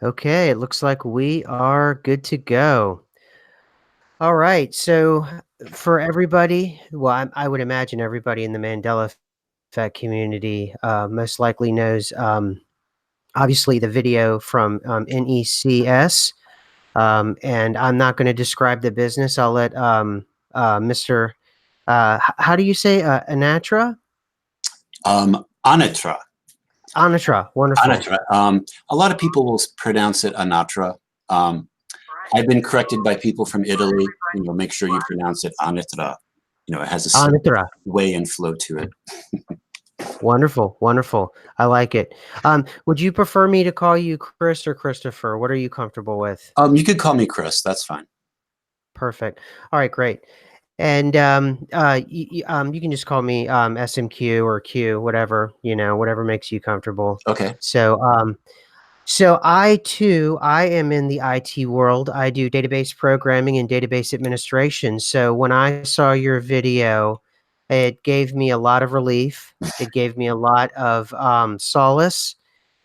Okay, it looks like we are good to go. All right. So, for everybody, well, I would imagine everybody in the Mandela effect community most likely knows, obviously, the video from NECS. And I'm not going to describe the business. I'll let Mr. How do you say Anatra? Anatra. Anatra. Wonderful. Anatra. A lot of people will pronounce it Anatra. Um, I've been corrected by people from Italy. Make sure you pronounce it Anitra. It has a certain Anatra. way and flow to it. Wonderful, wonderful. I like it. Would you prefer me to call you Chris or Christopher? What are you comfortable with? You could call me Chris. That's fine. Perfect. All right, great. And you can just call me SMQ or Q, whatever whatever makes you comfortable. Okay. So, so I too, I am in the IT world. I do database programming and database administration. So when I saw your video, it gave me a lot of relief. It gave me a lot of solace.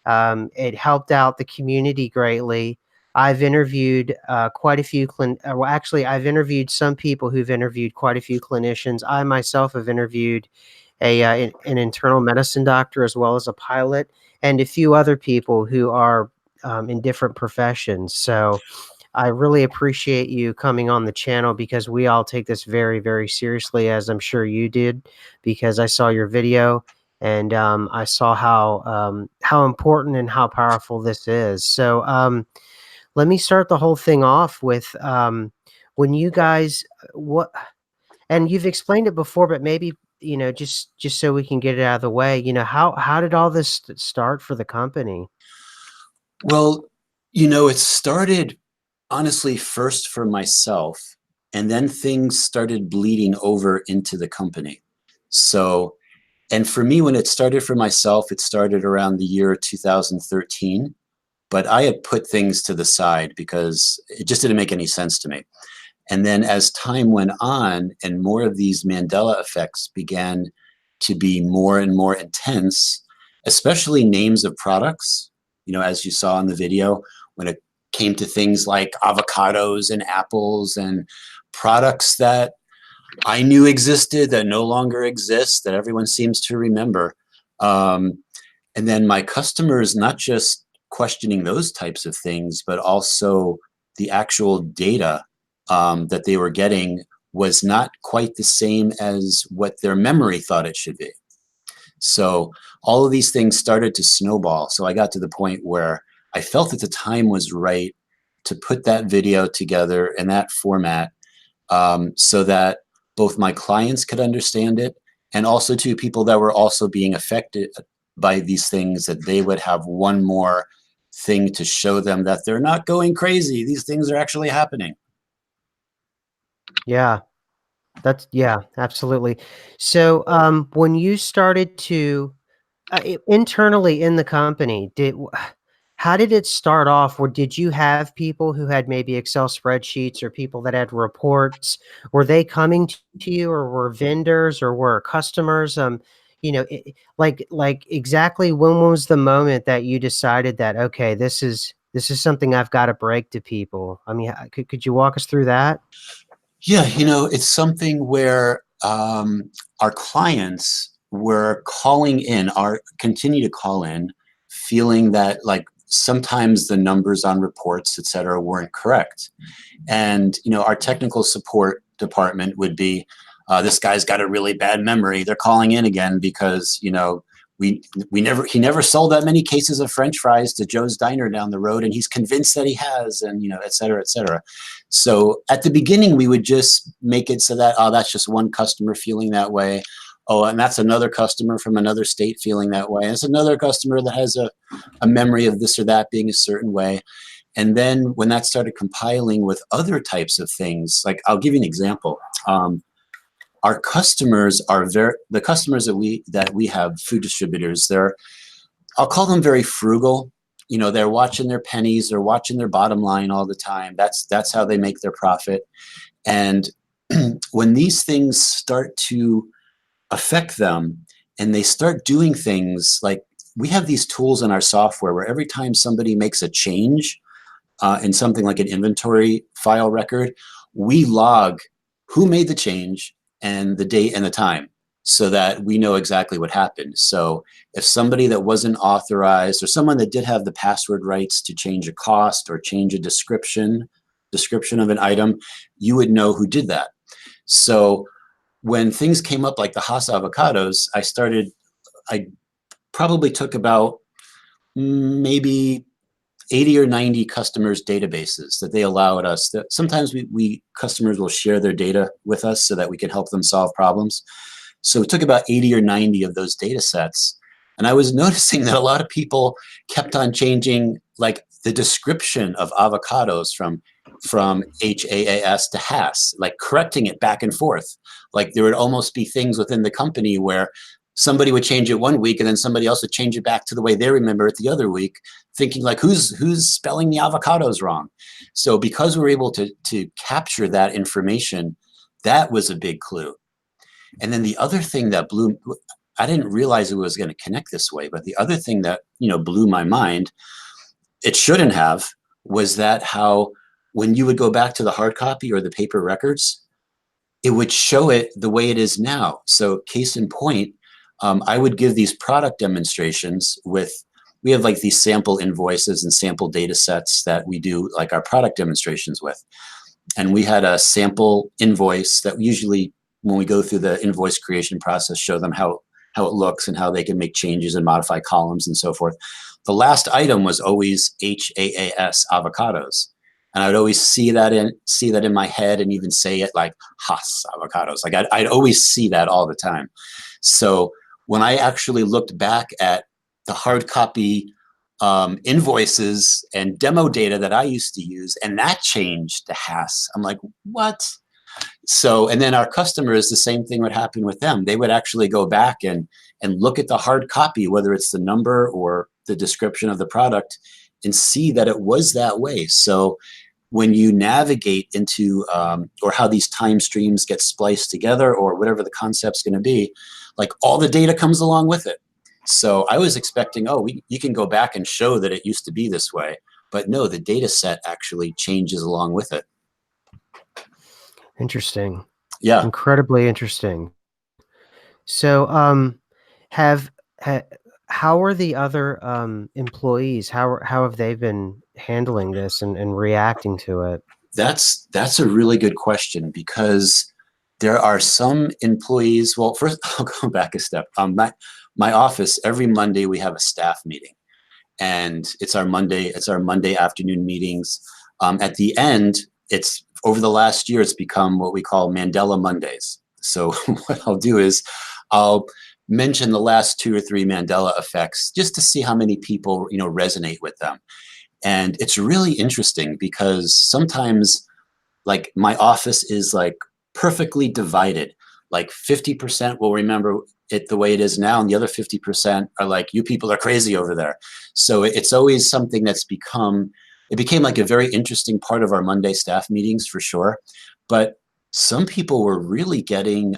It helped out the community greatly. I've interviewed quite a few well, actually, I've interviewed some people who've interviewed quite a few clinicians. I myself have interviewed an internal medicine doctor as well as a pilot and a few other people who are in different professions. So I really appreciate you coming on the channel because we all take this very, very seriously, as I'm sure you did, because I saw your video and I saw how important and how powerful this is. So let me start the whole thing off with when you guys what and you've explained it before, but maybe just so we can get it out of the way. How did all this start for the company? Well, it started honestly first for myself, and then things started bleeding over into the company. So, and for me, when it started for myself, it started around the year 2013. But I had put things to the side because it just didn't make any sense to me. And then as time went on and more of these Mandela effects began to be more and more intense, especially names of products, as you saw in the video, when it came to things like avocados and apples and products that I knew existed that no longer exist, that everyone seems to remember. And then my customers, not just questioning those types of things, but also the actual data that they were getting was not quite the same as what their memory thought it should be. So all of these things started to snowball. So I got to the point where I felt that the time was right to put that video together in that format, so that both my clients could understand it and also to people that were also being affected by these things, that they would have one more thing to show them that they're not going crazy. These things are actually happening. Yeah. Yeah, absolutely. So, when you started to internally in the company, how did it start off? Or did you have people who had maybe Excel spreadsheets or people that had reports? Were they coming to you, or were vendors, or were customers? Like exactly when was the moment that you decided that okay, this is something I've got to break to people? I mean, could you walk us through that? Yeah, it's something where our clients were calling in, are continue to call in, feeling that like sometimes the numbers on reports, et cetera, weren't correct. And our technical support department would be, this guy's got a really bad memory. They're calling in again because he never sold that many cases of French fries to Joe's Diner down the road, and he's convinced that he has, and et cetera, et cetera. So at the beginning, we would just make it so that, oh, that's just one customer feeling that way. Oh, and that's another customer from another state feeling that way. And it's another customer that has a memory of this or that being a certain way. And then when that started compiling with other types of things, like I'll give you an example. Our customers are the customers that we have, food distributors, I'll call them very frugal. They're watching their pennies, they're watching their bottom line all the time. That's how they make their profit. And when these things start to affect them and they start doing things like we have these tools in our software where every time somebody makes a change in something like an inventory file record, we log who made the change and the date and the time so that we know exactly what happened. So if somebody that wasn't authorized or someone that did have the password rights to change a cost or change a description of an item, you would know who did that. So when things came up like the Haas avocados, I probably took about maybe 80 or 90 customers' databases that they allowed us. That sometimes we customers will share their data with us so that we can help them solve problems. So it took about 80 or 90 of those data sets. And I was noticing that a lot of people kept on changing like the description of avocados from HAAS to HAS, like correcting it back and forth. Like there would almost be things within the company where somebody would change it one week and then somebody else would change it back to the way they remember it the other week, thinking like, who's spelling the avocados wrong? So because we're able to capture that information, that was a big clue. And then the other thing that I didn't realize it was going to connect this way, but the other thing that, blew my mind, it shouldn't have, was that how when you would go back to the hard copy or the paper records, it would show it the way it is now. So case in point, I would give these product demonstrations we have like these sample invoices and sample data sets that we do like our product demonstrations with. And we had a sample invoice that usually when we go through the invoice creation process, show them how it looks and how they can make changes and modify columns and so forth. The last item was always HAAS avocados. And I'd always see that in my head and even say it like Haas avocados. Like I'd always see that all the time. So when I actually looked back at the hard copy invoices and demo data that I used to use, and that changed to HAS, I'm like, what? So, and then our customers, the same thing would happen with them. They would actually go back and look at the hard copy, whether it's the number or the description of the product, and see that it was that way. So when you navigate into, or how these time streams get spliced together or whatever the concept's going to be, like all the data comes along with it. So I was expecting, you can go back and show that it used to be this way. But no, the data set actually changes along with it. Interesting. Yeah. Incredibly interesting. So, how are the other employees? How have they been handling this and reacting to it? That's a really good question, because there are some employees. Well, first I'll go back a step. My office, every Monday we have a staff meeting, and it's our Monday afternoon meetings. At the end, it's over the last year, it's become what we call Mandela Mondays. So what I'll do is I'll mention the last 2 or 3 Mandela effects just to see how many people resonate with them. And it's really interesting because sometimes like my office is like perfectly divided. Like 50% will remember it the way it is now, and the other 50% are like, you people are crazy over there. So it's always something that's it became like a very interesting part of our Monday staff meetings for sure. But some people were really getting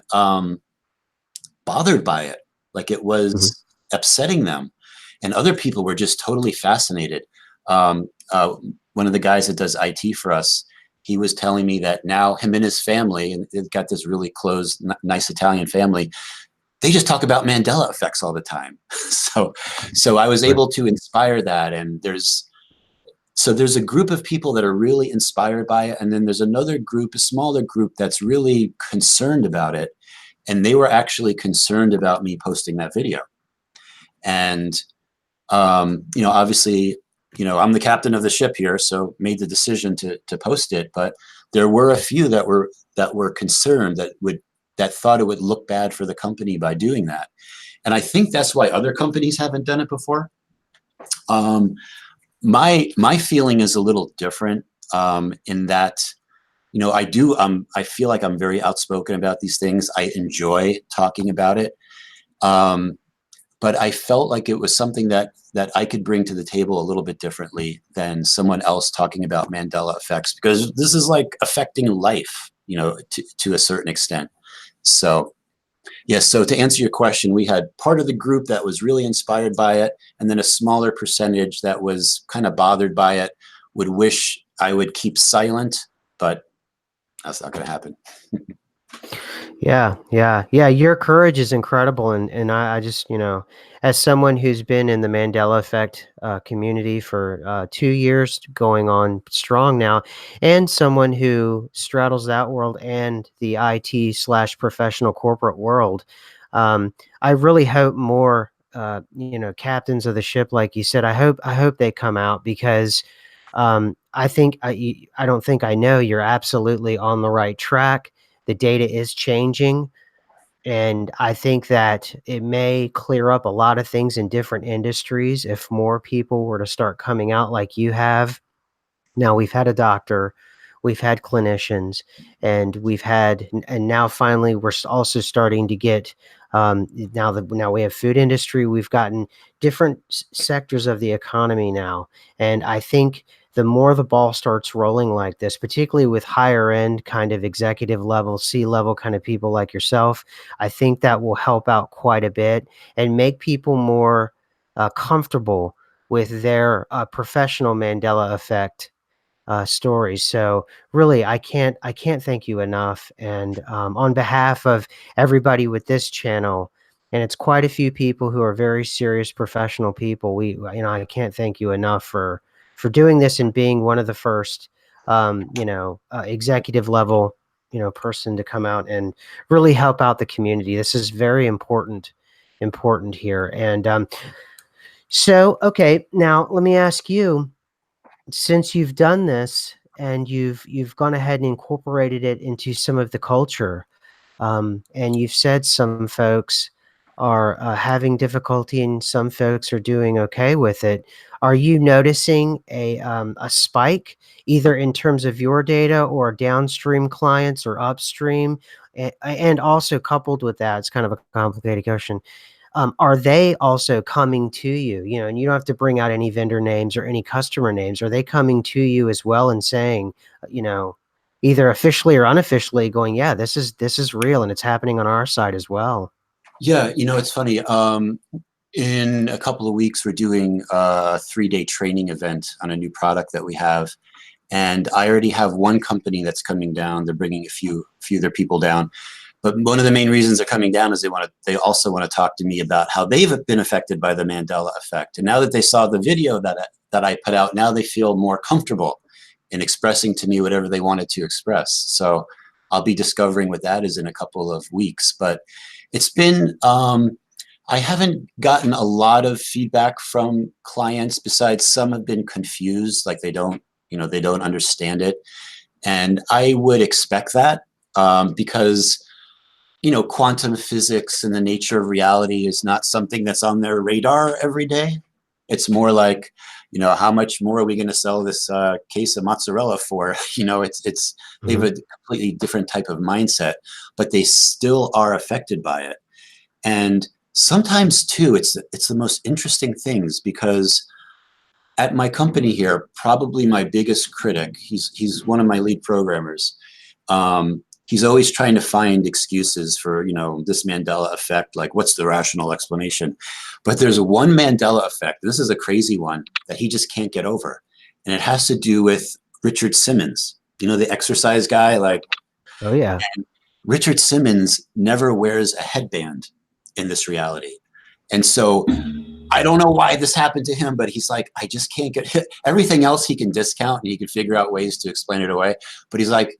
bothered by it. Like it was upsetting them. And other people were just totally fascinated. One of the guys that does IT for us, he was telling me that now him and his family, and they've got this really close, nice Italian family, they just talk about Mandela effects all the time. So I was able to inspire that. And there's a group of people that are really inspired by it. And then there's another group, a smaller group, that's really concerned about it. And they were actually concerned about me posting that video. And, obviously, I'm the captain of the ship here, so made the decision to post it. But there were a few that were concerned that thought it would look bad for the company by doing that. And I think that's why other companies haven't done it before. My feeling is a little different, in that, I feel like I'm very outspoken about these things. I enjoy talking about it. But I felt like it was something that I could bring to the table a little bit differently than someone else talking about Mandela effects, because this is like affecting life, to a certain extent. So Yes, so to answer your question, we had part of the group that was really inspired by it, and then a smaller percentage that was kind of bothered by it, would wish I would keep silent, but that's not going to happen. Yeah, yeah, yeah. Your courage is incredible, and I just, as someone who's been in the Mandela Effect community for 2 years, going on strong now, and someone who straddles that world and the IT/ professional corporate world, I really hope more, captains of the ship, like you said. I hope they come out because. I don't think I know you're absolutely on the right track. The data is changing, and I think that it may clear up a lot of things in different industries if more people were to start coming out like you have. Now we've had a doctor, we've had clinicians, and and now finally we're also starting to get, now we have food industry, we've gotten different sectors of the economy now, and I think the more the ball starts rolling like this, particularly with higher end kind of executive level, C-level kind of people like yourself, I think that will help out quite a bit and make people more comfortable with their professional Mandela effect stories. So really, I can't thank you enough. And on behalf of everybody with this channel, and it's quite a few people who are very serious professional people, I can't thank you enough for doing this and being one of the first, executive level, person to come out and really help out the community. This is very important here. And so, okay, now let me ask you, since you've done this and you've gone ahead and incorporated it into some of the culture, and you've said some folks are having difficulty and some folks are doing okay with it. Are you noticing a spike either in terms of your data or downstream clients or upstream? And also coupled with that, it's kind of a complicated question. Are they also coming to you? And you don't have to bring out any vendor names or any customer names. Are they coming to you as well and saying, either officially or unofficially, going, "Yeah, this is real and it's happening on our side as well." Yeah, it's funny. In a couple of weeks, we're doing a 3-day training event on a new product that we have. And I already have one company that's coming down. They're bringing a few of their people down. But one of the main reasons they're coming down is they also want to talk to me about how they've been affected by the Mandela effect. And now that they saw the video that I put out, now they feel more comfortable in expressing to me whatever they wanted to express. So I'll be discovering what that is in a couple of weeks. But it's been, I haven't gotten a lot of feedback from clients, besides some have been confused, like they don't understand it. And I would expect that, because quantum physics and the nature of reality is not something that's on their radar every day. It's more like, how much more are we going to sell this case of mozzarella for? They have Mhm. a completely different type of mindset, but they still are affected by it. And sometimes too, it's the most interesting things, because at my company here, probably my biggest critic, he's one of my lead programmers. He's always trying to find excuses for, this Mandela effect, like what's the rational explanation? But there's one Mandela effect, this is a crazy one, that he just can't get over. And it has to do with Richard Simmons, the exercise guy. Like, Oh yeah. Richard Simmons never wears a headband in this reality. And so I don't know why this happened to him, but he's like, I just can't get hit. Everything else he can discount and he can figure out ways to explain it away. But he's like,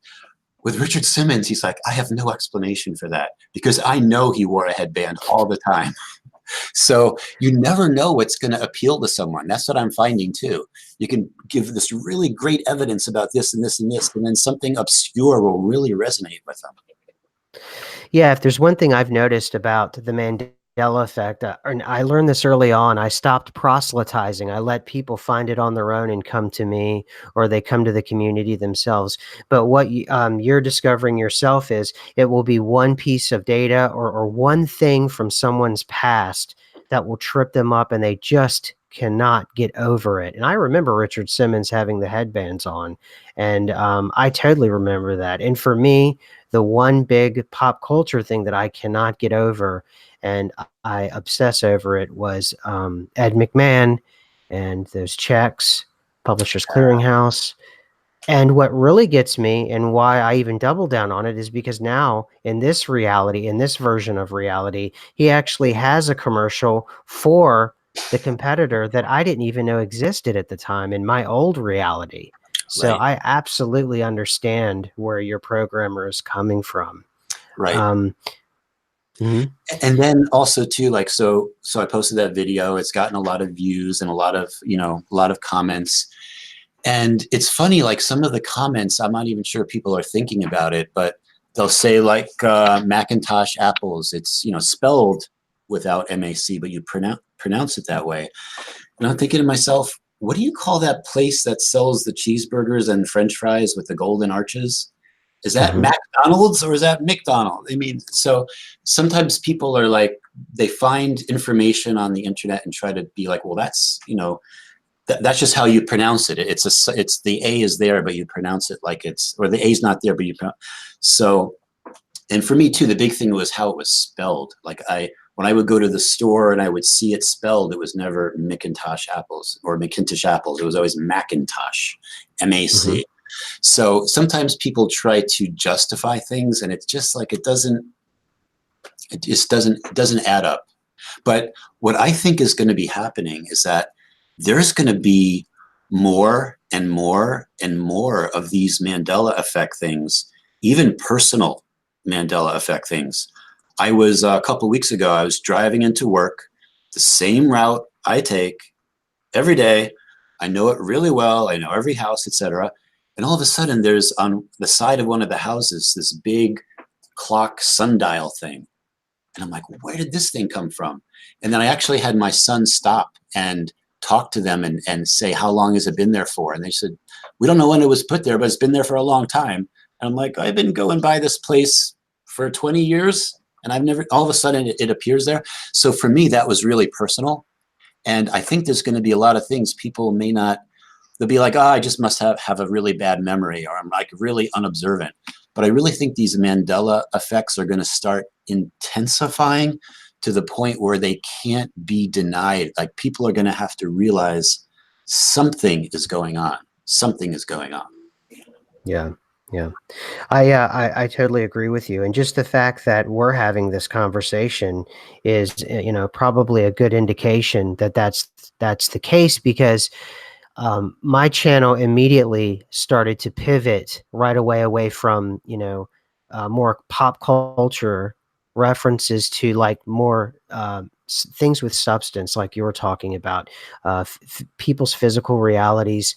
with Richard Simmons, he's like, I have no explanation for that, because I know he wore a headband all the time. So you never know what's going to appeal to someone. That's what I'm finding too. You can give this really great evidence about this and this and this, and then something obscure will really resonate with them. Yeah, if there's one thing I've noticed about the Mandela effect, and I learned this early on, I stopped proselytizing. I let people find it on their own and come to me, or they come to the community themselves. But what you're discovering yourself is it will be one piece of data or one thing from someone's past that will trip them up, and they just cannot get over it. And I remember Richard Simmons having the headbands on, and I totally remember that. And for me, the one big pop culture thing that I cannot get over, and I obsess over it, was Ed McMahon and those checks, Publishers Clearinghouse. And what really gets me, and why I even double down on it, is because now in this reality, in this version of reality, he actually has a commercial for the competitor that I didn't even know existed at the time in my old reality. So Right. I absolutely understand where your programmer is coming from. Right. Um, mhm, And then also too, like, so I posted that video. It's gotten a lot of views and a lot of, a lot of comments. And it's funny, like some of the comments, I'm not even sure people are thinking about it, but they'll say like Macintosh apples. It's, spelled without MAC, but you pronounce it that way. And I'm thinking to myself, what do you call that place that sells the cheeseburgers and French fries with the golden arches? Is that mhm, McDonald's or is that McDonald? I mean, so sometimes people are like, they find information on the internet and try to be like, well, that's, that's just how you pronounce it. It's the A is there, but you pronounce it like it's, or the A is not there, but you pronounce. So, and for me too, the big thing was how it was spelled. Like when I would go to the store and I would see it spelled, it was never Macintosh apples or McIntosh apples. It was always Macintosh, mhm. MAC. So sometimes people try to justify things, and it's just like it doesn't add up. But what I think is going to be happening is that there's going to be more and more and more of these Mandela effect things, even personal Mandela effect things. I was a couple of weeks ago, I was driving into work, the same route I take every day. I know it really well. I know every house, etc. And all of a sudden, there's on the side of one of the houses this big clock sundial thing. And I'm like, where did this thing come from? And then I actually had my son stop and talk to them and say, how long has it been there for? And they said, we don't know when it was put there, but it's been there for a long time. And I'm like, I've been going by this place for 20 years and I've never, all of a sudden it appears there. So for me, that was really personal. And I think there's going to be a lot of things people may not, they'll be like, oh, I just must have a really bad memory, or I'm like really unobservant. But I really think these Mandela effects are going to start intensifying to the point where they can't be denied. Like people are going to have to realize something is going on. Something is going on. Yeah, yeah. I totally agree with you, and just the fact that we're having this conversation is, probably a good indication that that's the case, because my channel immediately started to pivot right away from, more pop culture references to like more things with substance, like you were talking about, people's physical realities,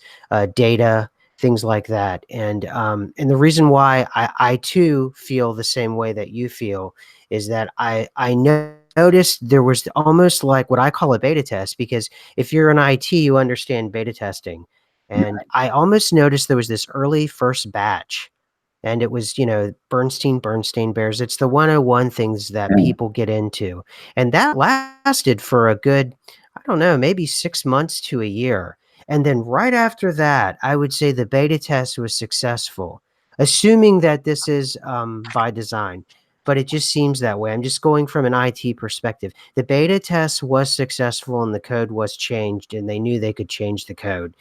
data, things like that. And the reason why I too feel the same way that you feel is that I noticed there was almost like what I call a beta test, because if you're in IT, you understand beta testing. And I almost noticed there was this early first batch, and it was, Bernstein Bears. It's the 101 things that people get into. And that lasted for a good, I don't know, maybe 6 months to a year. And then right after that, I would say the beta test was successful, assuming that this is by design. But it just seems that way. I'm just going from an IT perspective. The beta test was successful and the code was changed, and they knew they could change the code.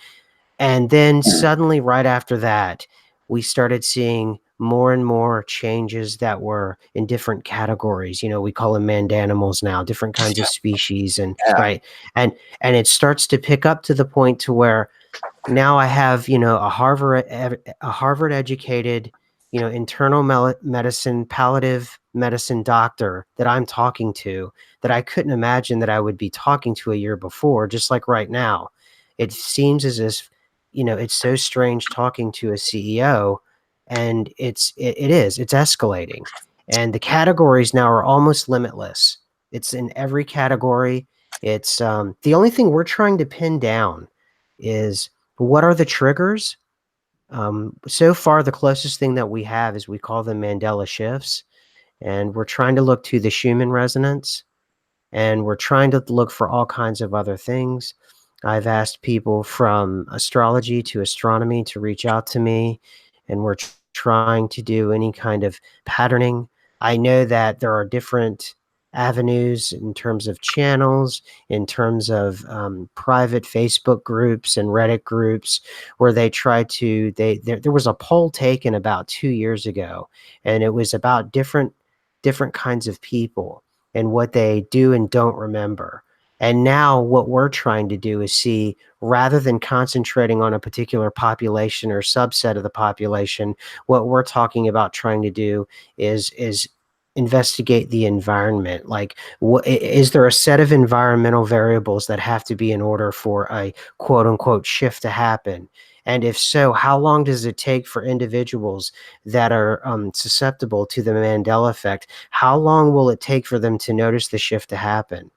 And then suddenly, right after that, we started seeing more and more changes that were in different categories. We call them mandanimals now, different kinds of species, and Yeah. right. And it starts to pick up to the point to where now I have, a Harvard educated, internal medicine, palliative medicine doctor that I'm talking to, that I couldn't imagine that I would be talking to a year before. Just like right now, it seems as if, it's so strange talking to a CEO, and it's escalating, and the categories now are almost limitless. It's in every category. It's the only thing we're trying to pin down is, what are the triggers? So far, the closest thing that we have is, we call them Mandela shifts, and we're trying to look to the Schumann resonance, and we're trying to look for all kinds of other things. I've asked people from astrology to astronomy to reach out to me, and we're trying to do any kind of patterning. I know that there are different avenues in terms of channels, in terms of private Facebook groups and Reddit groups where they try to. There was a poll taken about 2 years ago, and it was about different kinds of people and what they do and don't remember. And now what we're trying to do is see, rather than concentrating on a particular population or subset of the population, what we're talking about trying to do is investigate the environment. Like, is there a set of environmental variables that have to be in order for a quote unquote shift to happen? And if so, how long does it take for individuals that are susceptible to the Mandela effect? How long will it take for them to notice the shift to happen?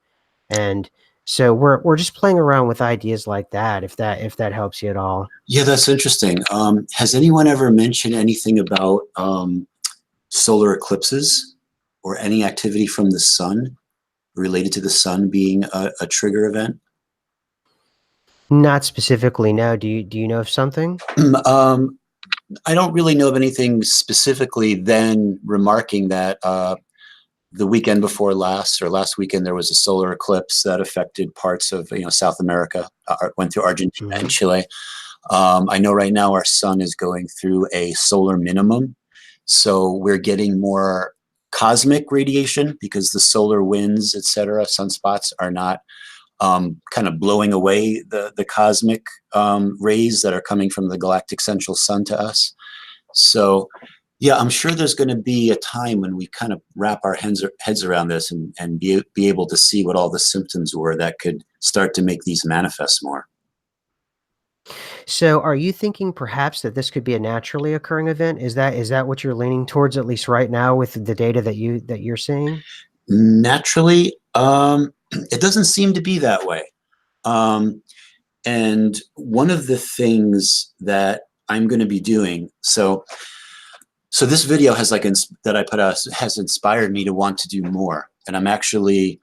And so we're just playing around with ideas like that, if that helps you at all. Yeah, that's interesting. Has anyone ever mentioned anything about solar eclipses or any activity from the sun related to the sun being a trigger event? Not specifically, no. Do you know of something? um, I don't really know of anything specifically then remarking that the weekend before last or last weekend there was a solar eclipse that affected parts of South America, went through Argentina and Mhm. Chile. I know right now our sun is going through a solar minimum, so we're getting more cosmic radiation because the solar winds, etc., sunspots are not kind of blowing away the cosmic rays that are coming from the galactic central sun to us. So, yeah, I'm sure there's going to be a time when we kind of wrap our heads around this and be able to see what all the symptoms were that could start to make these manifest more. So are you thinking perhaps that this could be a naturally occurring event? Is that what you're leaning towards, at least right now, with the data that you're seeing? Naturally, it doesn't seem to be that way. Um, and one of the things that I'm going to be doing, so this video has that I put out has inspired me to want to do more. And I'm actually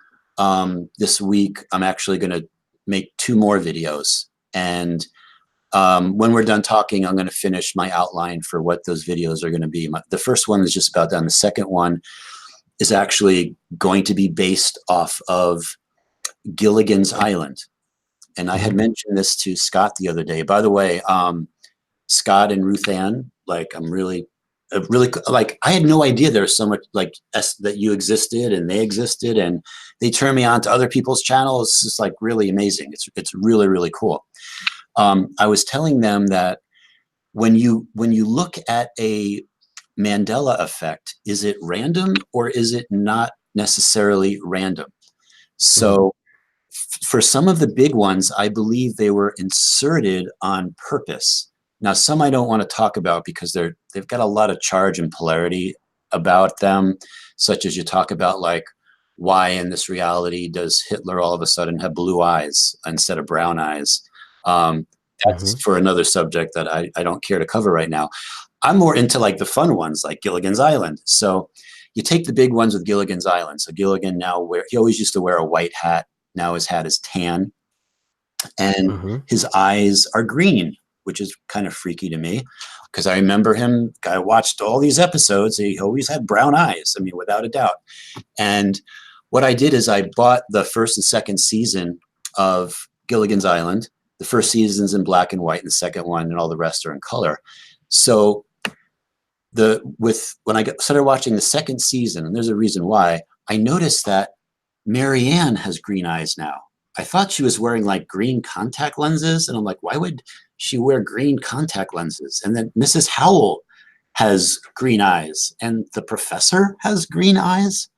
this week I'm actually going to make 2 more videos. And when we're done talking, I'm going to finish my outline for what those videos are going to be. The first one is just about done. The second one is actually going to be based off of Gilligan's Island. And I had Mhm. mentioned this to Scott the other day. By the way, Scott and Ruth Ann, like I'm really like I had no idea there was so much like that you existed and they existed, and they turned me on to other people's channels. It's just like really amazing. It's really really cool. I was telling them that when you look at a Mandela effect, is it random or is it not necessarily random? Mhm. So for some of the big ones, I believe they were inserted on purpose. Now, some I don't want to talk about because they've got a lot of charge and polarity about them, such as you talk about like why in this reality does Hitler all of a sudden have blue eyes instead of brown eyes? Um, that's Mhm. for another subject that I don't care to cover right now. I'm more into like the fun ones like Gilligan's Island. So you take the big ones with Gilligan's Island. So Gilligan now he always used to wear a white hat. Now his hat is tan and Mhm. his eyes are green, which is kind of freaky to me because I remember him. I watched all these episodes. He always had brown eyes. I mean, without a doubt. And what I did is I bought the first and second season of Gilligan's Island. The first season's in black and white, and the second one and all the rest are in color. So when I started watching the second season, and there's a reason why, I noticed that Marianne has green eyes now. I thought she was wearing like green contact lenses, and I'm like, why would she wear green contact lenses? And then Mrs. Howell has green eyes, and the professor has green eyes,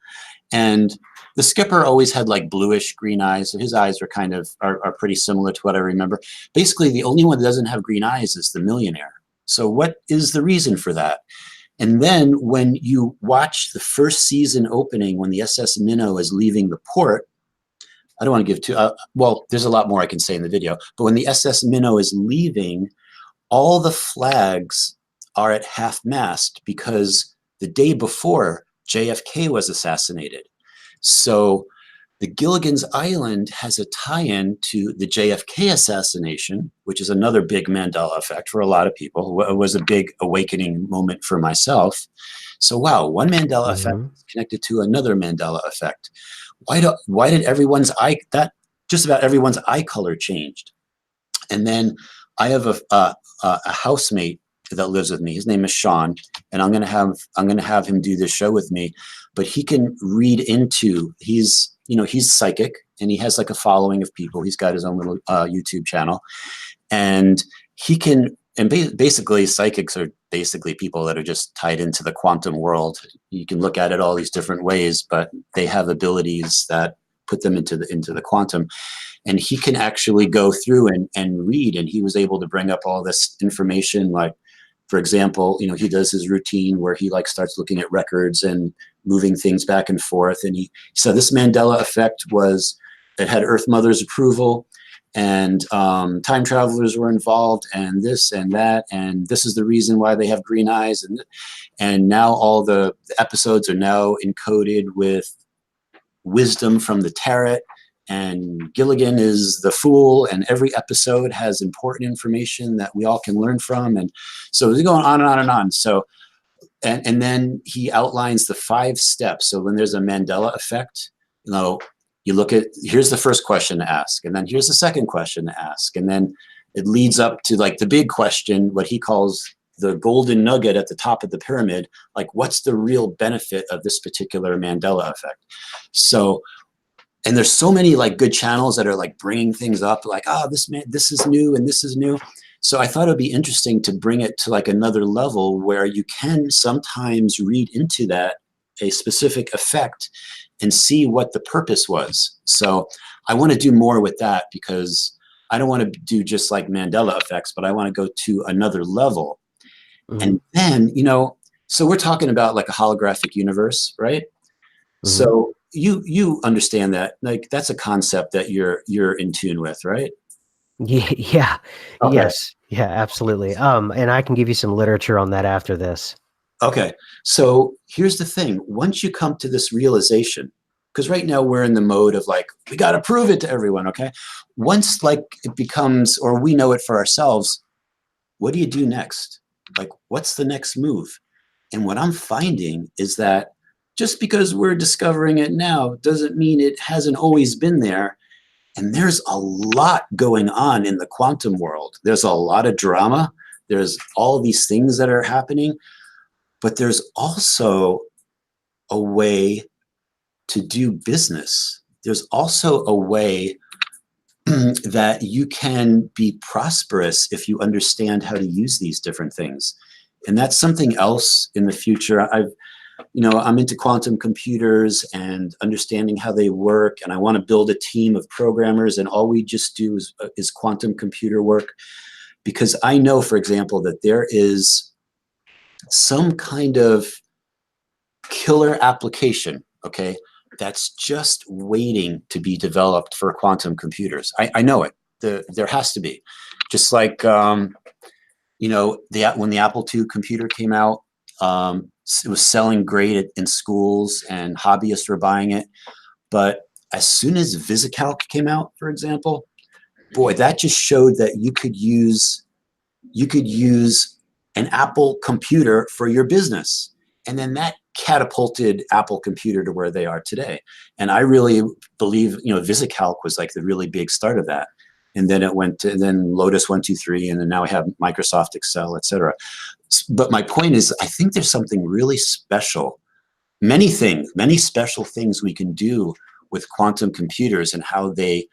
and the skipper always had like bluish green eyes. So his eyes are kind of are pretty similar to what I remember. Basically, the only one that doesn't have green eyes is the millionaire. So what is the reason for that? And then when you watch the first season opening, when the SS Minnow is leaving the port, I don't want to give too, well, there's a lot more I can say in the video, but when the SS Minnow is leaving, all the flags are at half mast because the day before JFK was assassinated. So The Gilligan's Island has a tie-in to the JFK assassination, which is another big Mandela effect for a lot of people. It was a big awakening moment for myself. So wow, one Mandela effect Mhm. is connected to another Mandela effect. Why did everyone's eye that just about everyone's eye color changed? And then I have a housemate that lives with me. His name is Sean, and I'm gonna have him do this show with me. But he can read into. He's psychic, and he has like a following of people. He's got his own little YouTube channel, and he can. And basically, psychics are basically people that are just tied into the quantum world. You can look at it all these different ways, but they have abilities that put them into the quantum, and he can actually go through and read, and he was able to bring up all this information. Like, for example, he does his routine where he like starts looking at records and moving things back and forth, and he said this Mandela effect was it had Earth Mother's approval, and time travelers were involved, and this and that, and this is the reason why they have green eyes, and now all the episodes are now encoded with wisdom from the tarot, and Gilligan is the fool, and every episode has important information that we all can learn from. And so it's going on and on and on. So, and then he outlines the 5 steps. So when there's a Mandela effect, you look at, here's the first question to ask, and then here's the second question to ask. And then it leads up to like the big question, what he calls the golden nugget at the top of the pyramid, like what's the real benefit of this particular Mandela effect? So, and there's so many like good channels that are like bringing things up like, oh, this is new and this is new. So I thought it'd be interesting to bring it to like another level where you can sometimes read into that a specific effect and see what the purpose was. So I want to do more with that because I don't want to do just like Mandela effects, but I want to go to another level. Mhm. And then, so we're talking about like a holographic universe, right? Mhm. So you understand that, like that's a concept that you're in tune with, right? Yeah, yeah. Okay. Yes. Yeah, absolutely. And I can give you some literature on that after this. Okay. So here's the thing. Once you come to this realization, because right now we're in the mode of like, we got to prove it to everyone. Okay. Once like it becomes, or we know it for ourselves, what do you do next? Like, what's the next move? And what I'm finding is that just because we're discovering it now doesn't mean it hasn't always been there. And there's a lot going on in the quantum world. There's a lot of drama. There's all these things that are happening, but there's also a way to do business. There's also a way that you can be prosperous if you understand how to use these different things. And that's something else in the future. I'm into quantum computers and understanding how they work, and I want to build a team of programmers, and all we just do is quantum computer work, because I know, for example, that there is some kind of killer application, okay, that's just waiting to be developed for quantum computers. I know it. There has to be. Just like when the Apple II computer came out, it was selling great in schools and hobbyists were buying it. But as soon as VisiCalc came out, for example, boy, that just showed that you could use an Apple computer for your business. And then that catapulted Apple Computer to where they are today. And I really believe, VisiCalc was like the really big start of that. And then then Lotus 123, and then now we have Microsoft Excel, et cetera. But my point is, I think there's something really special, many special things we can do with quantum computers and how they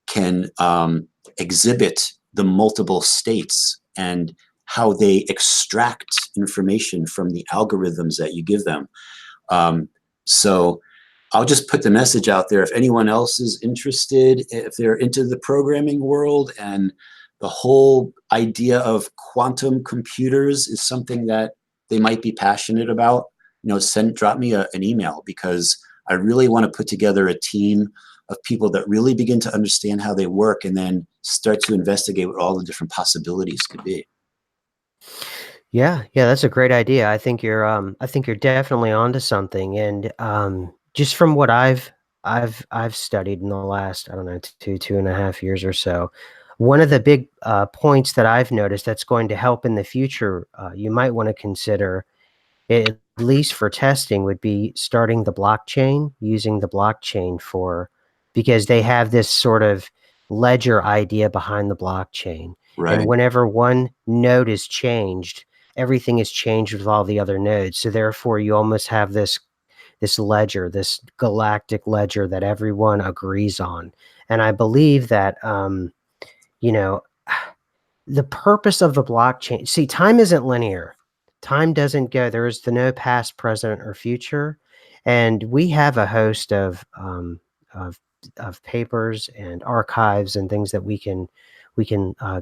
can exhibit the multiple states and how they extract information from the algorithms that you give them. So I'll just put the message out there. If anyone else is interested, if they're into the programming world and the whole idea of quantum computers is something that they might be passionate about, drop me an email, because I really want to put together a team of people that really begin to understand how they work and then start to investigate what all the different possibilities could be. Yeah, yeah, that's a great idea. I think you're definitely onto something. And just from what I've I've studied in the last, I don't know, 2.5 years or so. One of the big points that I've noticed that's going to help in the future, you might want to consider, at least for testing, would be starting the blockchain, using the blockchain for, because they have this sort of ledger idea behind the blockchain. And Right. whenever one node is changed, everything is changed with all the other nodes. So therefore, you almost have this ledger, this galactic ledger that everyone agrees on. And I believe that, you know, the purpose of the blockchain, see, time isn't linear. Time doesn't go, there is the no past, present, or future. And we have a host of, of papers and archives and things that we can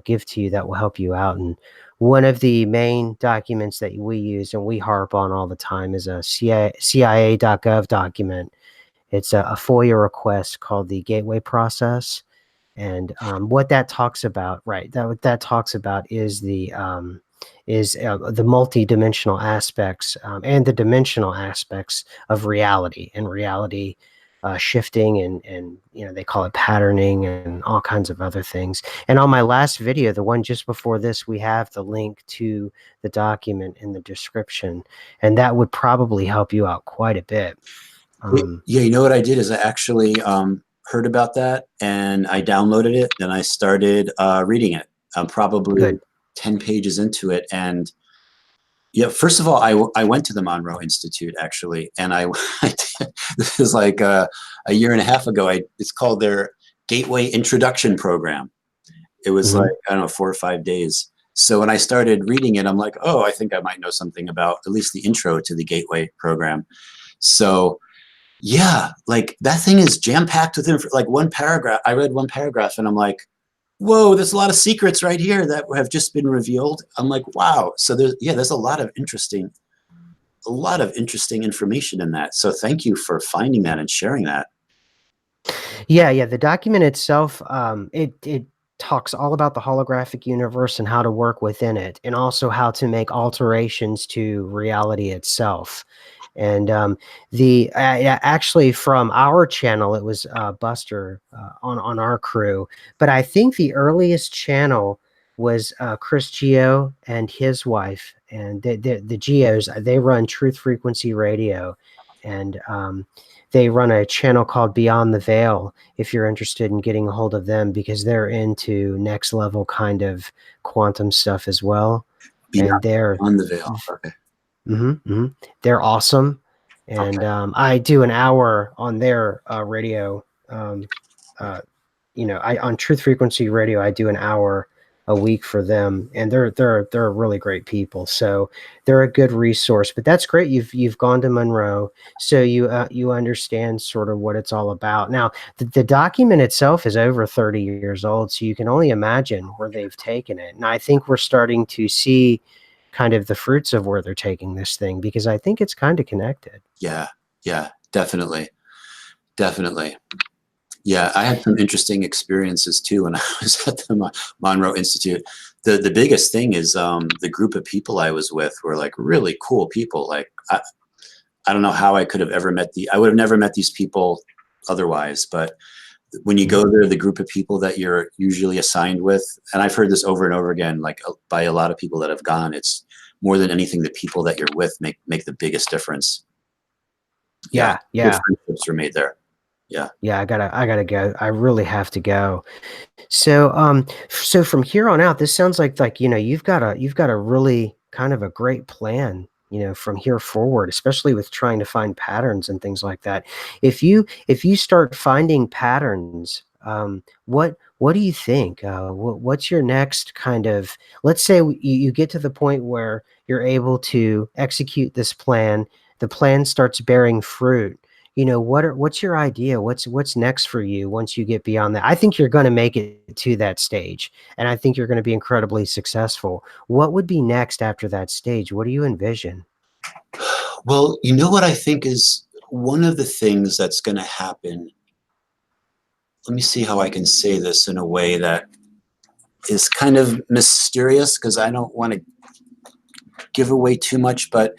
give to you that will help you out. And one of the main documents that we use and we harp on all the time is a CIA.gov document. It's a FOIA request called the Gateway Process. And what that talks about, right? That what that talks about is the multi-dimensional aspects and the dimensional aspects of reality, and reality shifting, and they call it patterning and all kinds of other things. And on my last video, the one just before this, we have the link to the document in the description, and that would probably help you out quite a bit. Yeah, you know what I did is I actually heard about that and I downloaded it and I started reading it. I'm probably Good. 10 pages into it. And yeah, first of all, I went to the Monroe Institute actually, and this is like a year and a half ago. It's called their Gateway Introduction Program. It was like, Hmm. I don't know, 4 or 5 days. So when I started reading it, I'm like, oh, I think I might know something about at least the intro to the Gateway program. So yeah, like that thing is jam packed with like one paragraph. I read one paragraph and I'm like, whoa, there's a lot of secrets right here that have just been revealed. I'm like, wow. So there's a lot of interesting information in that. So thank you for finding that and sharing that. Yeah, yeah. The document itself, it talks all about the holographic universe and how to work within it, and also how to make alterations to reality itself. And actually from our channel, it was Buster on our crew. But I think the earliest channel was Chris Geo and his wife, and the Geos. They run Truth Frequency Radio, and they run a channel called Beyond the Veil. If you're interested in getting a hold of them, because they're into next level kind of quantum stuff as well, and Beyond the veil. Okay. mhm, mhm. They're awesome. And Okay. I do an hour on their radio. Uh, I on Truth Frequency Radio, I do an hour a week for them, and they're really great people. So they're a good resource. But that's great. You've gone to Monroe, so you understand sort of what it's all about. Now, the document itself is over 30 years old, so you can only imagine where they've taken it. And I think we're starting to see kind of the fruits of where they're taking this thing, because I think it's kind of connected. Yeah. Yeah. Definitely. Definitely. Yeah, I had some interesting experiences too when I was at the Monroe Institute. The biggest thing is the group of people I was with were like really cool people. Like I don't know how I could have ever I would have never met these people otherwise. But when you go Mhm. there, the group of people that you're usually assigned with, and I've heard this over and over again, like by a lot of people that have gone, it's more than anything the people that you're with make the biggest difference. Yeah, Yeah, good yeah, friendships are made there. Yeah. yeah. I gotta go. I really have to go. So from here on out, this sounds like you've got a really kind of a great plan, from here forward, especially with trying to find patterns and things like that. If you start finding patterns, what do you think? What's your next kind of? Let's say you get to the point where you're able to execute this plan. The plan starts bearing fruit. What's your idea? What's next for you once you get beyond that? I think you're going to make it to that stage, and I think you're going to be incredibly successful. What would be next after that stage? What do you envision? Well, you know what I think is one of the things that's going to happen. Let me see how I can say this in a way that is kind of mysterious because I don't want to give away too much. But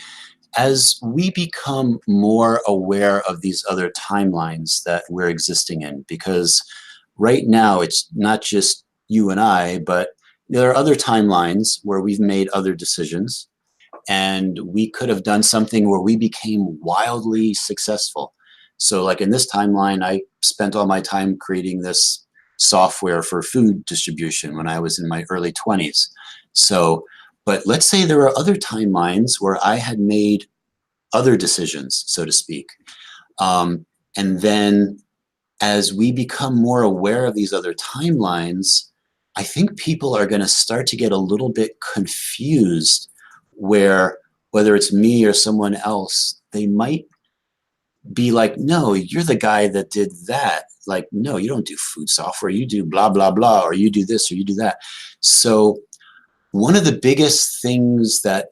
as we become more aware of these other timelines that we're existing in, because right now it's not just you and I, but there are other timelines where we've made other decisions, and we could have done something where we became wildly successful. So like in this timeline, I spent all my time creating this software for food distribution when I was in my early 20s. So, but let's say there are other timelines where I had made other decisions, so to speak. And then as we become more aware of these other timelines, I think people are going to start to get a little bit confused where whether it's me or someone else, they might be like, no, you're the guy that did that. Like, no, you don't do food software. You do blah, blah, blah, or you do this or you do that. So one of the biggest things that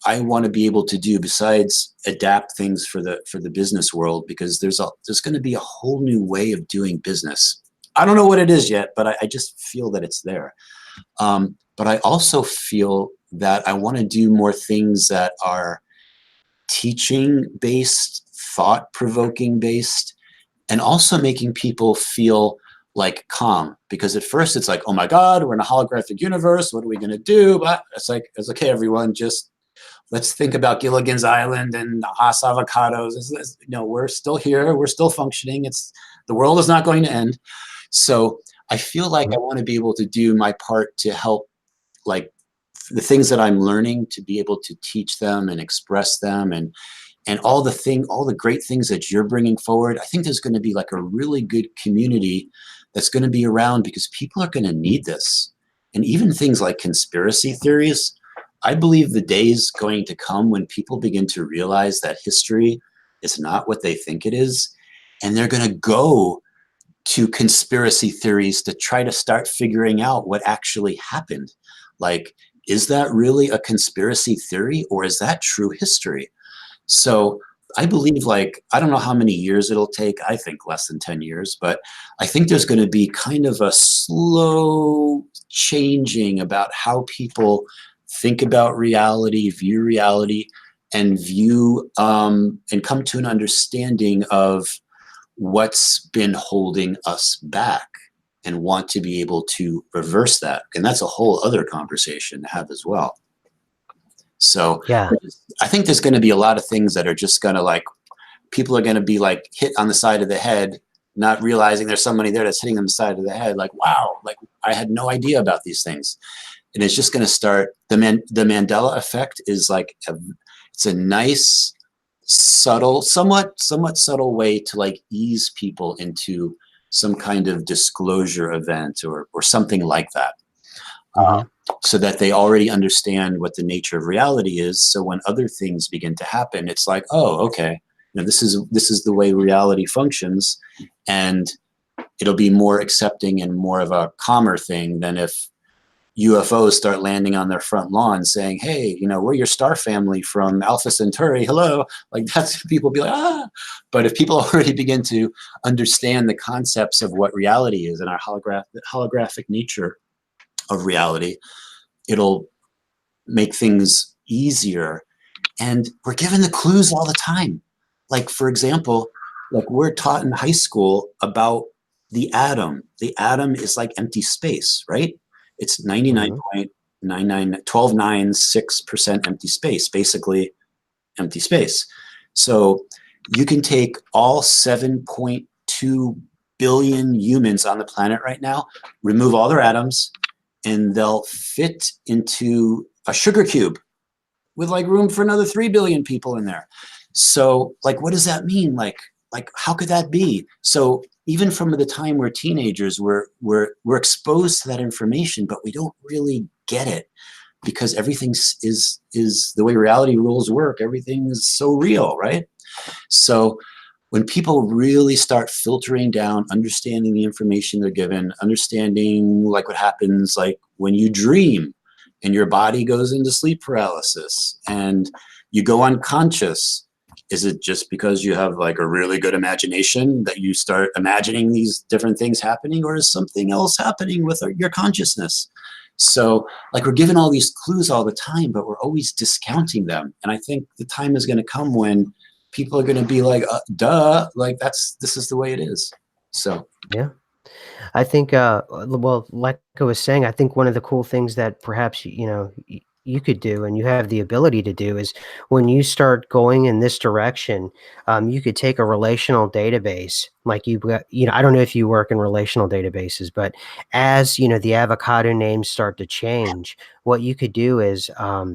I want to be able to do besides adapt things for the business world, because there's going to be a whole new way of doing business. I don't know what it is yet, but I just feel that it's there. But I also feel that I want to do more things that are teaching based, thought provoking based, and also making people feel like calm, because at first it's like, oh my God, we're in a holographic universe. What are we going to do? But it's okay, everyone, just let's think about Gilligan's Island and Haas avocados. We're still here. We're still functioning. The world is not going to end. So I feel like I want to be able to do my part to help, like the things that I'm learning, to be able to teach them and express them, and all the great things that you're bringing forward. I think there's going to be like a really good community that's going to be around, because people are going to need this. And even things like conspiracy theories, I believe the day is going to come when people begin to realize that history is not what they think it is. And they're going to go to conspiracy theories to try to start figuring out what actually happened. Like, is that really a conspiracy theory, or is that true history? So I believe, like, I don't know how many years it'll take. I think less than 10 years, but I think there's going to be kind of a slow changing about how people think about reality, view reality, and and come to an understanding of what's been holding us back, and want to be able to reverse that. And that's a whole other conversation to have as well. So Yeah. I think there's going to be a lot of things that are just going to, like, people are going to be like hit on the side of the head, not realizing there's somebody there that's hitting them on the side of the head. Like, wow, like I had no idea about these things. And it's just going to start. The Mandela effect is like, it's a nice, subtle, somewhat subtle way to like ease people into some kind of disclosure event or something like that. Mm-hmm. So that they already understand what the nature of reality is. So when other things begin to happen, it's like, oh, okay, this is the way reality functions, and it'll be more accepting and more of a calmer thing than if UFOs start landing on their front lawn saying, hey, we're your star family from Alpha Centauri. Hello. Like, that's, people be like, ah. But if people already begin to understand the concepts of what reality is and our holographic nature of reality, it'll make things easier. And we're given the clues all the time. Like, for example, like we're taught in high school about the atom. The atom is like empty space, right? It's 99.12996% empty space, basically empty space. So you can take all 7.2 billion humans on the planet right now, remove all their atoms, and they'll fit into a sugar cube with like room for another 3 billion people in there. So like, what does that mean? Like how could that be? So even from the time we're teenagers, we're exposed to that information, but we don't really get it, because everything is the way reality rules work. Everything is so real, right? So when people really start filtering down, understanding the information they're given, understanding like what happens like when you dream and your body goes into sleep paralysis and you go unconscious, is it just because you have like a really good imagination that you start imagining these different things happening, or is something else happening with your consciousness? So like we're given all these clues all the time, but we're always discounting them. And I think the time is going to come when people are going to be like, duh, like this is the way it is. So Yeah. I think, well, like I was saying, I think one of the cool things that perhaps, you know, you could do and you have the ability to do is when you start going in this direction, you could take a relational database like you got, you know, I don't know if you work in relational databases, but as, you know, the avocado names start to change, what you could do is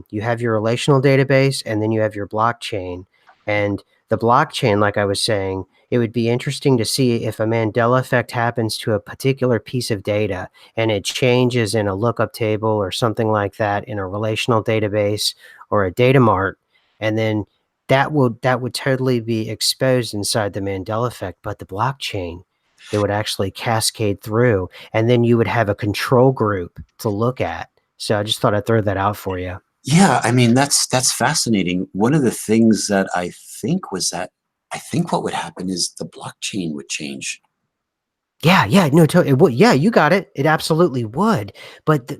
you have your relational database and then you have your blockchain. And the blockchain, like I was saying, it would be interesting to see if a Mandela effect happens to a particular piece of data and it changes in a lookup table or something like that in a relational database or a data mart, and then that would totally be exposed inside the Mandela effect, but the blockchain, it would actually cascade through, and then you would have a control group to look at. So I just thought I'd throw that out for you. yeah, I mean, that's fascinating. One of the things that I think was that I think what would happen is the blockchain would change. Yeah, yeah, no, it would. Yeah, you got it. It absolutely would. But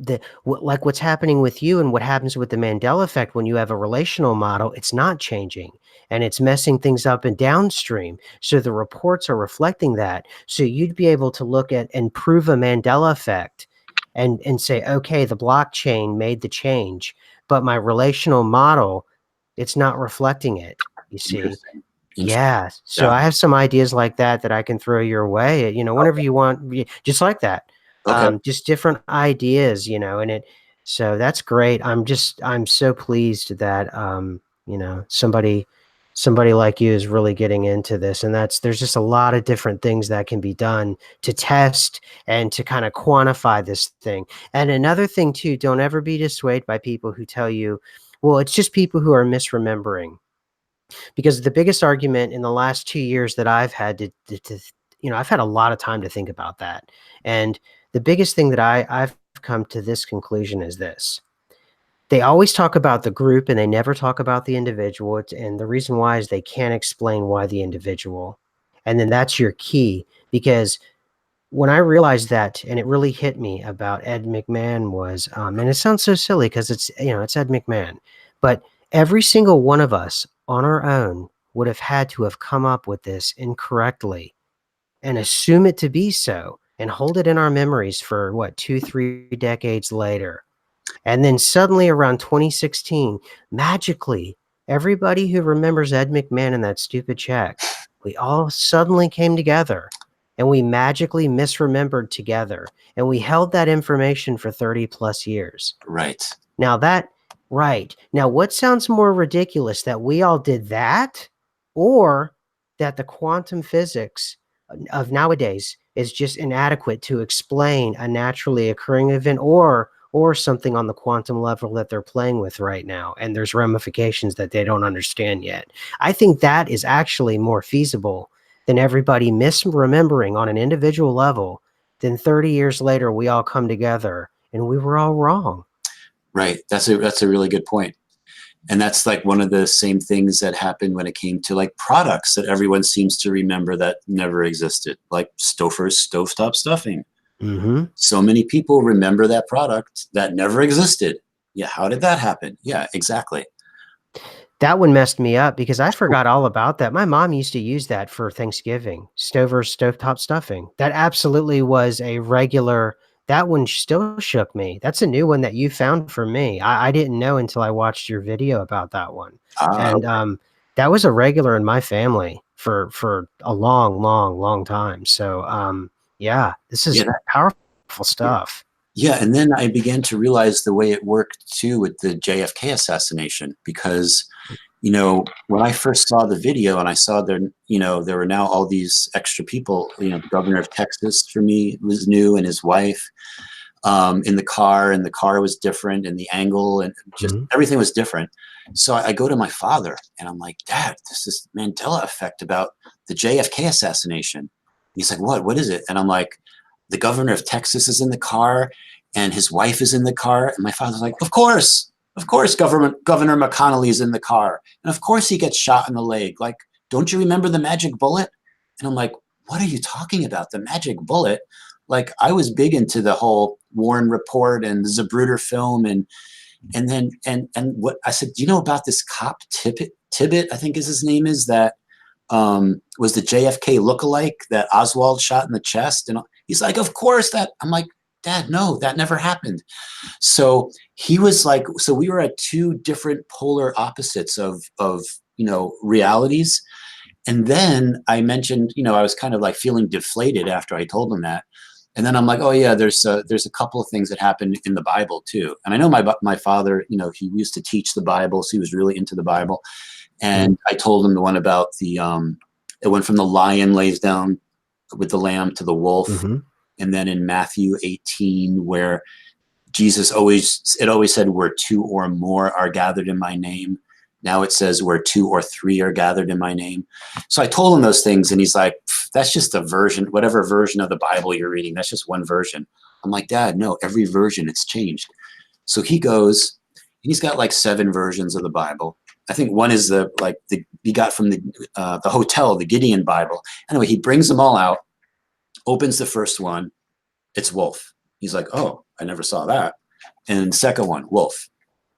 like what's happening with you and what happens with the Mandela effect when you have a relational model, it's not changing and it's messing things up and downstream. So the reports are reflecting that. So you'd be able to look at and prove a Mandela effect and say, okay, the blockchain made the change, but my relational model, it's not reflecting it. You see? Interesting. Interesting. Yeah, so Yeah. I have some ideas like that that I can throw your way, you know, whenever you want, just like that. Okay. Just different ideas, you know, and it so that's great. I'm so pleased that you know, somebody like you is really getting into this, and there's just a lot of different things that can be done to test and to kind of quantify this thing. And another thing too, don't ever be dissuaded by people who tell you, well, it's just people who are misremembering, because the biggest argument in the last 2 years that I've had to you know, I've had a lot of time to think about that, and the biggest thing that I've come to this conclusion is this: they always talk about the group and they never talk about the individual, and the reason why is they can't explain why the individual, and then that's your key, because when I realized that, and it really hit me about Ed McMahon was, and it sounds so silly because it's, you know, it's Ed McMahon, but every single one of us on our own would have had to have come up with this incorrectly and assume it to be so and hold it in our memories for what, 2, 3 decades later. And then suddenly around 2016, magically, everybody who remembers Ed McMahon and that stupid check, we all suddenly came together and we magically misremembered together. And we held that information for 30 plus years. Right. Now that, right. Now, what sounds more ridiculous, that we all did that, or that the quantum physics of nowadays is just inadequate to explain a naturally occurring event, or something on the quantum level that they're playing with right now, and there's ramifications that they don't understand yet. I think that is actually more feasible than everybody misremembering on an individual level. Then 30 years later, we all come together and we were all wrong. Right. That's a really good point. And that's like one of the same things that happened when it came to like products that everyone seems to remember that never existed, like Stouffer's stovetop stuffing. Mm-hmm. So many people remember that product that never existed. Yeah, how did that happen? Yeah, exactly. That one messed me up because I forgot all about that. My mom used to use that for Thanksgiving, Stover's stovetop stuffing. That absolutely was a regular. That one still shook me. That's a new one that you found for me. I didn't know until I watched your video about that one. And that was a regular in my family for a long, long, long time. So yeah, this is Yeah, powerful stuff. yeah, and then I began to realize the way it worked too with the JFK assassination, because when I first saw the video and I saw there were now all these extra people, the governor of Texas for me was new, and his wife, in the car, and the car was different, and the angle, and just Mhm. everything was different. So I go to my father and I'm like, Dad, this is Mandela effect about the JFK assassination. He's like, what is it? And I'm like, the governor of Texas is in the car and his wife is in the car. And my father's like, of course, Governor McConnell is in the car. And of course he gets shot in the leg. Like, don't you remember the magic bullet? And I'm like, what are you talking about? The magic bullet? like I was big into the whole Warren Report and the Zapruder film, and then and what I said, do you know about this cop Tibbet, I think is his name is, that was the JFK lookalike that Oswald shot in the chest? And he's like, of course that. I'm like, Dad, no, that never happened. So he was like, so we were at two different polar opposites of realities. And then I mentioned, I was kind of like feeling deflated after I told him that. And then I'm like, oh yeah, there's a couple of things that happened in the Bible too. And I know my father, he used to teach the Bible, so he was really into the Bible. And I told him the one about it went from the lion lays down with the lamb to the wolf. Mm-hmm. And then in Matthew 18, where Jesus always said, where two or more are gathered in my name. Now it says where two or three are gathered in my name. So I told him those things, and he's like, that's just a version, whatever version of the Bible you're reading, that's just one version. I'm like, Dad, no, every version it's changed. So he goes, and he's got like 7 versions of the Bible. I think one is he got from the hotel, the Gideon Bible. Anyway, he brings them all out, opens the first one, it's wolf. He's like, oh, I never saw that. And the second one, wolf,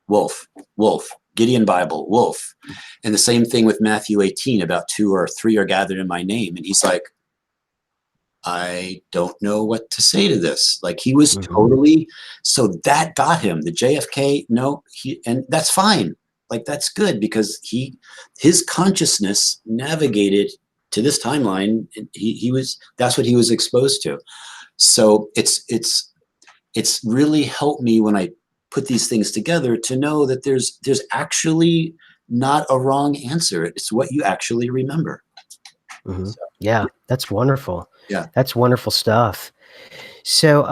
wolf, wolf. Gideon Bible, wolf. And the same thing with Matthew 18, about 2 or 3 are gathered in my name. And he's like, I don't know what to say to this. Like he was totally, so that got him. The JFK, no, and that's fine. Like that's good, because his consciousness navigated to this timeline. That's what he was exposed to. So it's really helped me when I put these things together to know that there's actually not a wrong answer. It's what you actually remember. So, yeah, that's wonderful. Yeah, that's wonderful stuff. So,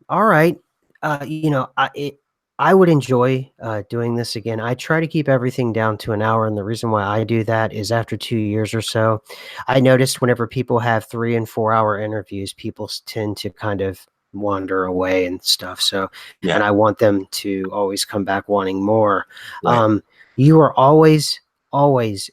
all right, I would enjoy doing this again. I try to keep everything down to an hour, and the reason why I do that is after 2 years or so, I noticed whenever people have 3 and 4 hour interviews, people tend to kind of wander away and stuff. So, and I want them to always come back wanting more. right. You are always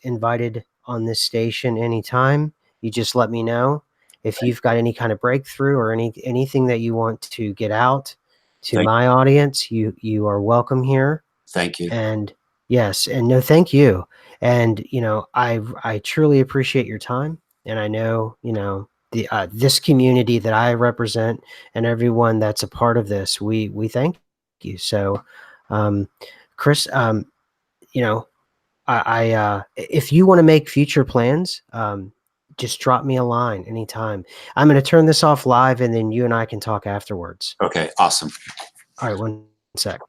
invited on this station anytime. You just let me know if you've got any kind of breakthrough or anything that you want to get out to my audience. You are welcome here. Thank you. And yes, and no, thank you. And I truly appreciate your time, and I know the this community that I represent and everyone that's a part of this, we thank you. So, Chris, if you want to make future plans, just drop me a line anytime. I'm going to turn this off live, and then you and I can talk afterwards. Okay, awesome. All right, one sec.